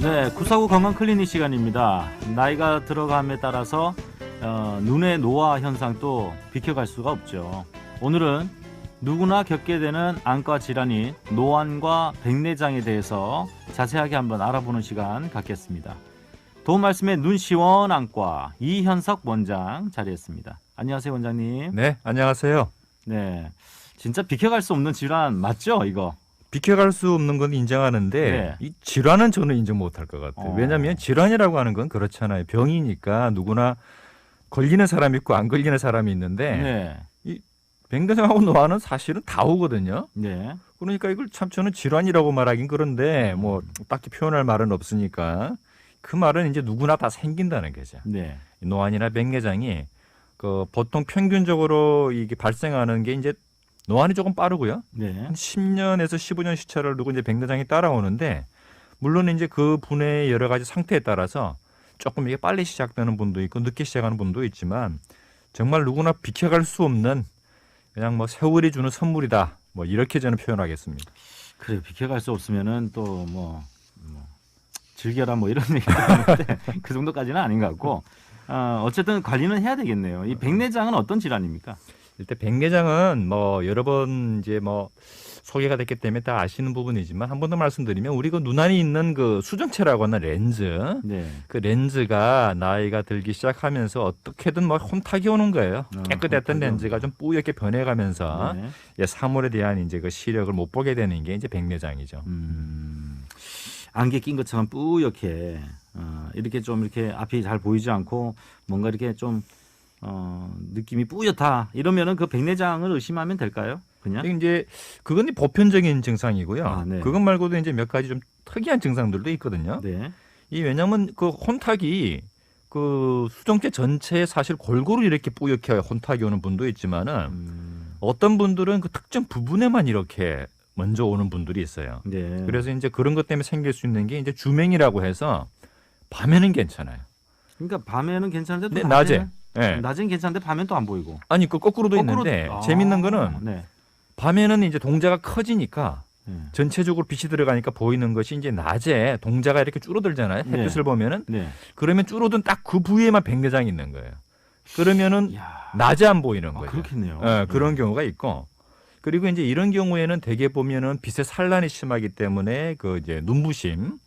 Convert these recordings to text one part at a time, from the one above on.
네, 949 건강 클리닉 시간입니다. 나이가 들어감에 따라서 눈의 노화 현상도 비켜갈 수가 없죠. 오늘은 누구나 겪게 되는 안과 질환인 노안과 백내장에 대해서 자세하게 한번 알아보는 시간 갖겠습니다. 도움 말씀에 눈시원 안과 이현석 원장 자리했습니다. 안녕하세요, 원장님. 네, 안녕하세요. 네, 진짜 비켜갈 수 없는 질환 맞죠, 이거? 비켜갈 수 없는 건 인정하는데 네. 이 질환은 저는 인정 못할 것 같아요. 왜냐하면 질환이라고 하는 건 그렇잖아요. 병이니까 누구나 걸리는 사람이 있고 안 걸리는 사람이 있는데 네, 이 백내장하고 노화는 사실은 다 오거든요. 네, 그러니까 이걸 참 저는 질환이라고 말하긴 그런데 뭐 딱히 표현할 말은 없으니까 그 말은 이제 누구나 다 생긴다는 거죠. 네, 노안이나 백내장이 그 보통 평균적으로 이게 발생하는 게 이제 노안이 조금 빠르고요. 네, 한 10년에서 15년 시차를 두고 이제 백내장이 따라오는데 물론 이제 그 분의 여러 가지 상태에 따라서 조금 이게 빨리 시작되는 분도 있고 늦게 시작하는 분도 있지만 정말 누구나 비켜갈 수 없는 그냥 뭐 세월이 주는 선물이다. 뭐 이렇게 저는 표현하겠습니다. 그래 비켜갈 수 없으면은 또 뭐 즐겨라 뭐 이런 얘기 하는데 그 정도까지는 아닌 것 같고 어쨌든 관리는 해야 되겠네요. 이 백내장은 어떤 질환입니까? 일단 백내장은 뭐 여러 번 이제 뭐 소개가 됐기 때문에 다 아시는 부분이지만 한 번 더 말씀드리면 우리 그 눈안에 있는 그 수정체라고 하는 렌즈 네, 그 렌즈가 나이가 들기 시작하면서 어떻게든 뭐 혼탁이 오는 거예요. 깨끗했던 렌즈가 좀 뿌옇게 변해가면서 네. 사물에 대한 이제 그 시력을 못 보게 되는 게 이제 백내장이죠. 안개 낀 것처럼 뿌옇게 이렇게 좀 이렇게 앞이 잘 보이지 않고 뭔가 이렇게 좀 느낌이 뿌옇다 이러면은 그 백내장을 의심하면 될까요? 그냥? 이제 그건 이제 보편적인 증상이고요. 아, 네. 그것 말고도 이제 몇 가지 좀 특이한 증상들도 있거든요. 네. 이 왜냐하면 그 혼탁이 그 수정체 전체에 사실 골고루 이렇게 뿌옇게 혼탁이 오는 분도 있지만은 어떤 분들은 그 특정 부분에만 이렇게 먼저 오는 분들이 있어요. 네. 그래서 이제 그런 것 때문에 생길 수 있는 게 이제 주맹이라고 해서 밤에는 괜찮아요. 그러니까 밤에는 괜찮은데 또 근데 낮에, 예. 낮엔 괜찮은데 밤엔 또 안 보이고. 아니 그 거꾸로도 거꾸로- 있는데 아, 재밌는 거는 네. 밤에는 이제 동자가 커지니까 네. 전체적으로 빛이 들어가니까 보이는 것이 이제 낮에 동자가 이렇게 줄어들잖아요. 햇빛을 보면은 네. 그러면 줄어든 딱 그 부위에만 백내장이 있는 거예요. 그러면은 야, 낮에 안 보이는 거죠. 그렇겠네요. 예, 그런 경우가 있고 그리고 이제 이런 경우에는 대개 보면은 빛의 산란이 심하기 때문에 그 이제 눈부심,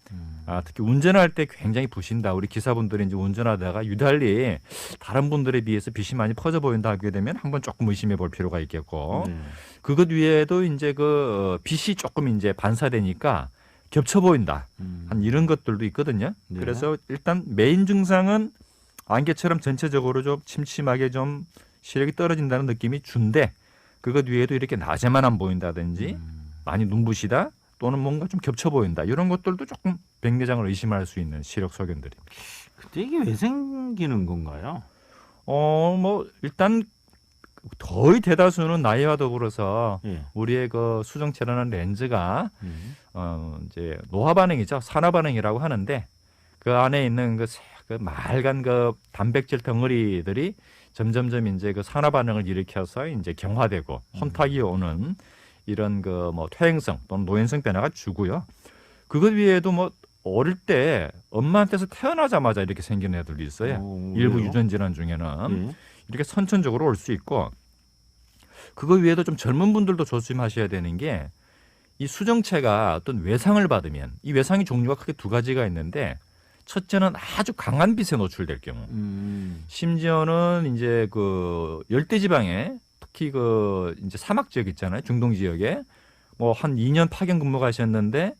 특히 운전할 때 굉장히 부신다. 우리 기사분들이 이제 운전하다가 유달리 다른 분들에 비해서 빛이 많이 퍼져 보인다 하게 되면 한번 조금 의심해 볼 필요가 있겠고 네. 그것 외에도 이제 그 빛이 조금 이제 반사되니까 겹쳐 보인다. 한 이런 것들도 있거든요. 네. 그래서 일단 메인 증상은 안개처럼 전체적으로 좀 침침하게 좀 시력이 떨어진다는 느낌이 준데 그것 외에도 이렇게 낮에만 안 보인다든지 많이 눈부시다 또는 뭔가 좀 겹쳐 보인다 이런 것들도 조금 백내장을 의심할 수 있는 시력 소견들입니다. 근데 이게 왜 생기는 건가요? 뭐 일단 거의 대다수는 나이와 더불어서 예. 우리의 그 수정체라는 렌즈가 이제 노화 반응이죠. 산화 반응이라고 하는데 그 안에 있는 그 맑은 그 단백질 덩어리들이 점점점 이제 그 산화 반응을 일으켜서 이제 경화되고 혼탁이 오는 이런 그 뭐 퇴행성 또는 노인성 변화가 주고요. 그것 외에도 뭐 어릴 때 엄마한테서 태어나자마자 이렇게 생기는 애들도 있어요. 일부 왜요? 유전 질환 중에는 예. 이렇게 선천적으로 올 수 있고 그거 외에도 좀 젊은 분들도 조심하셔야 되는 게 이 수정체가 어떤 외상을 받으면 이 외상의 종류가 크게 두 가지가 있는데 첫째는 아주 강한 빛에 노출될 경우 심지어는 이제 그 열대 지방에 특히 그 이제 사막 지역 있잖아요. 중동 지역에 뭐 한 2년 파견 근무가셨는데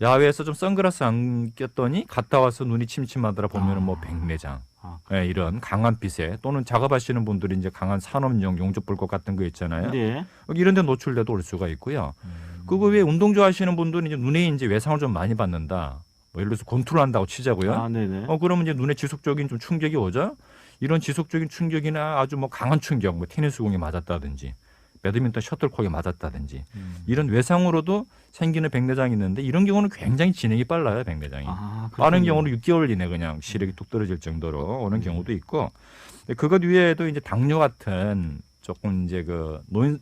야외에서 좀 선글라스 안 꼈더니 갔다 와서 눈이 침침하더라 보면은 뭐 백내장 네, 이런 강한 빛에 또는 작업하시는 분들이 이제 강한 산업용 용접불꽃 같은 거 있잖아요. 네. 이런 데 노출돼도 올 수가 있고요. 그거 외에 운동 좋아하시는 분들은 이제 눈에 이제 외상을 좀 많이 받는다. 뭐 예를 들어서 권투를 한다고 치자고요. 아, 네네. 그러면 이제 눈에 지속적인 좀 충격이 오죠. 이런 지속적인 충격이나 아주 뭐 강한 충격, 뭐 테니스 공에 맞았다든지, 배드민턴 셔틀콕에 맞았다든지 이런 외상으로도 생기는 백내장이 있는데 이런 경우는 굉장히 진행이 빨라요, 백내장이. 빠른 경우는 6개월 이내 그냥 시력이 뚝 떨어질 정도로 오는 경우도 있고 그것 위에도 이제 당뇨 같은 조금 이제 그 노인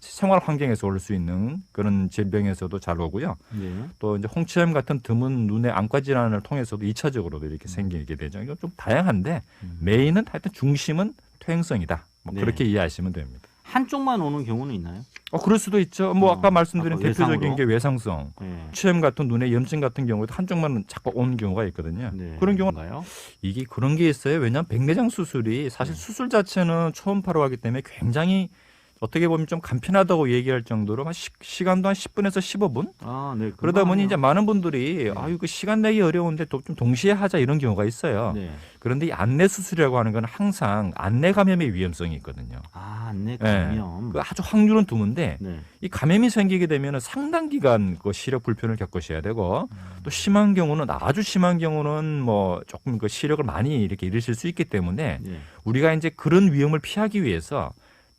생활 환경에서 올 수 있는 그런 질병에서도 잘 오고요. 네. 또 이제 홍치염 같은 드문 눈의 안과 질환을 통해서도 2차적으로도 이렇게 생기게 되죠. 이거 좀 다양한데 메인은 하여튼 중심은 퇴행성이다. 뭐 네. 그렇게 이해하시면 됩니다. 한쪽만 오는 경우는 있나요? 그럴 수도 있죠. 뭐 아까 말씀드린 아까 대표적인 외상으로? 게 외상성. 네. 치염 같은 눈의 염증 같은 경우에도 한쪽만 자꾸 오는 경우가 있거든요. 네. 그런 경우 가요? 이게 그런 게 있어요. 왜냐하면 백내장 수술이 사실 수술 자체는 초음파로 하기 때문에 굉장히 어떻게 보면 좀 간편하다고 얘기할 정도로 시간도 한 10분에서 15분? 아, 네. 그러다 보니 금방 이제 많은 분들이 네. 아유 그 시간 내기 어려운데 좀 동시에 하자 이런 경우가 있어요. 네. 그런데 이 안내 수술이라고 하는 건 항상 안내 감염의 위험성이 있거든요. 아, 안내 네. 감염. 그 아주 확률은 드문데 네. 이 감염이 생기게 되면 상당 기간 그 시력 불편을 겪으셔야 되고 또 심한 경우는 아주 심한 경우는 뭐 조금 그 시력을 많이 이렇게 잃으실 수 있기 때문에 네. 우리가 이제 그런 위험을 피하기 위해서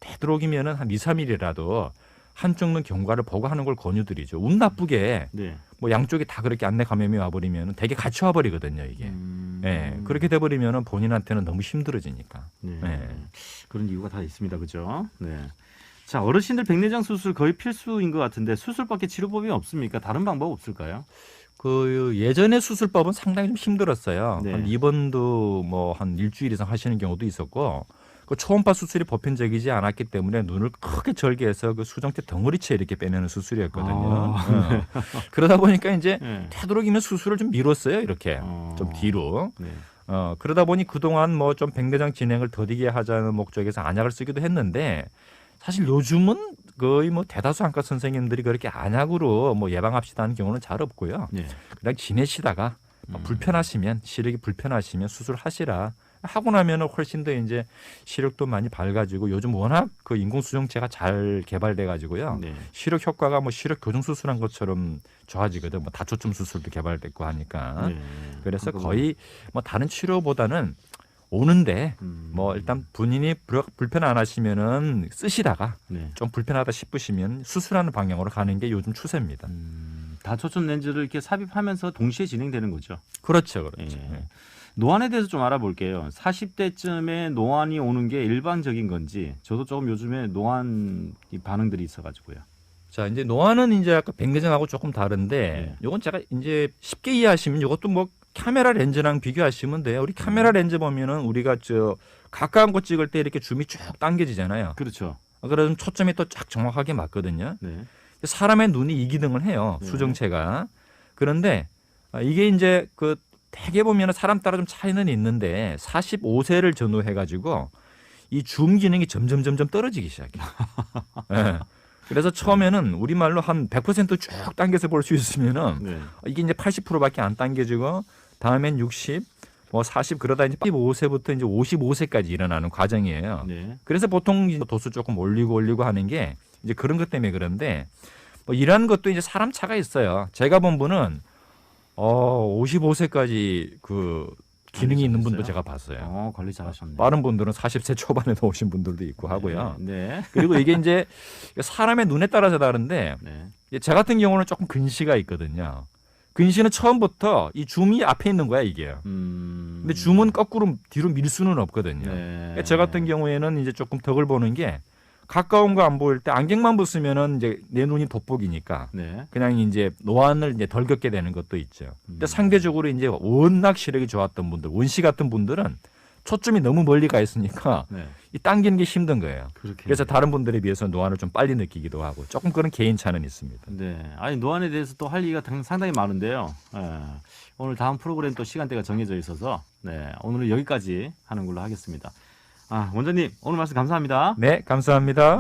되도록이면은 한 2, 3일이라도 한쪽 눈 경과를 보고 하는 걸 권유드리죠. 운 나쁘게 네. 뭐 양쪽이 다 그렇게 안내 감염이 와버리면 되게 같이 와버리거든요, 이게. 예, 그렇게 돼버리면은 본인한테는 너무 힘들어지니까. 네. 네. 그런 이유가 다 있습니다. 그죠? 네. 자, 어르신들 백내장 수술 거의 필수인 것 같은데 수술밖에 치료법이 없습니까? 다른 방법 없을까요? 그 예전에 수술법은 상당히 좀 힘들었어요. 네. 한 입원도 뭐 한 일주일 이상 하시는 경우도 있었고 그 초음파 수술이 보편적이지 않았기 때문에 눈을 크게 절개해서 그 수정체 덩어리째 이렇게 빼내는 수술이었거든요. 아, 그러다 보니까 이제 네. 되도록이면 수술을 좀 미뤘어요, 이렇게 좀 뒤로. 네. 그러다 보니 그동안 뭐 좀 백내장 진행을 더디게 하자는 목적에서 안약을 쓰기도 했는데 사실 요즘은 거의 뭐 대다수 안과 선생님들이 그렇게 안약으로 뭐 예방합시다 하는 경우는 잘 없고요. 네. 그냥 지내시다가 불편하시면 시력이 불편하시면 수술하시라 하고 나면은 훨씬 더 이제 시력도 많이 밝아지고 요즘 워낙 그 인공수정체가 잘 개발돼 가지고요. 네. 시력 효과가 뭐 시력 교정 수술한 것처럼 좋아지거든. 뭐 다초점 수술도 개발됐고 하니까. 네. 그래서 그거- 거의 뭐 다른 치료보다는 오는데 뭐 일단 본인이 불편 안 하시면은 쓰시다가 네. 좀 불편하다 싶으시면 수술하는 방향으로 가는 게 요즘 추세입니다. 다초점 렌즈를 이렇게 삽입하면서 동시에 진행되는 거죠. 그렇죠, 그렇죠. 예. 네. 노안에 대해서 좀 알아볼게요. 40대쯤에 노안이 오는 게 일반적인 건지 저도 조금 요즘에 노안 반응들이 있어가지고요. 자, 이제 노안은 이제 아까 백내장하고 조금 다른데 네. 요건 제가 이제 쉽게 이해하시면 이것도 뭐 카메라 렌즈랑 비교하시면 돼요. 우리 카메라 렌즈 보면은 우리가 저 가까운 거 찍을 때 이렇게 줌이 쭉 당겨지잖아요. 그렇죠. 그러면 초점이 또 쫙 정확하게 맞거든요. 네. 사람의 눈이 이 기능을 해요. 네. 수정체가. 그런데 이게 이제 그 대개 보면은 사람 따라 좀 차이는 있는데 45세를 전후해 가지고 이 줌 기능이 점점 떨어지기 시작해요. 네. 그래서 처음에는 우리말로 한 100%쭉 당겨서 볼 수 있으면은 네. 이게 이제 80%밖에 안 당겨지고 다음엔 60, 뭐 40 그러다 이제 15세부터 이제 55세까지 일어나는 과정이에요. 네. 그래서 보통 이제 도수 조금 올리고 하는 게 이제 그런 것 때문에 그런데 뭐 이런 것도 이제 사람 차가 있어요. 제가 본 분은 55세까지 그 기능이 있는 분도 제가 봤어요. 관리 잘하셨네. 빠른 분들은 40세 초반에도 오신 분들도 있고 하고요. 네. 그리고 이게 이제 사람의 눈에 따라서 다른데 네. 제 같은 경우는 조금 근시가 있거든요. 근시는 처음부터 이 줌이 앞에 있는 거야 이게. 근데 줌은 거꾸로 뒤로 밀 수는 없거든요. 네. 저 같은 경우에는 이제 조금 덕을 보는 게 가까운 거 안 보일 때 안경만 벗으면은 이제 내 눈이 돋보기니까 네. 그냥 이제 노안을 이제 덜 겪게 되는 것도 있죠. 근데 상대적으로 이제 워낙 시력이 좋았던 분들, 원시 같은 분들은 초점이 너무 멀리 가 있으니까 네. 이 당기는 게 힘든 거예요. 그렇게. 그래서 다른 분들에 비해서 노안을 좀 빨리 느끼기도 하고 조금 그런 개인차는 있습니다. 네. 아니 노안에 대해서 또 할 얘기가 상당히 많은데요. 오늘 다음 프로그램 또 시간대가 정해져 있어서 오늘은 여기까지 하는 걸로 하겠습니다. 원장님 오늘 말씀 감사합니다. 네, 감사합니다.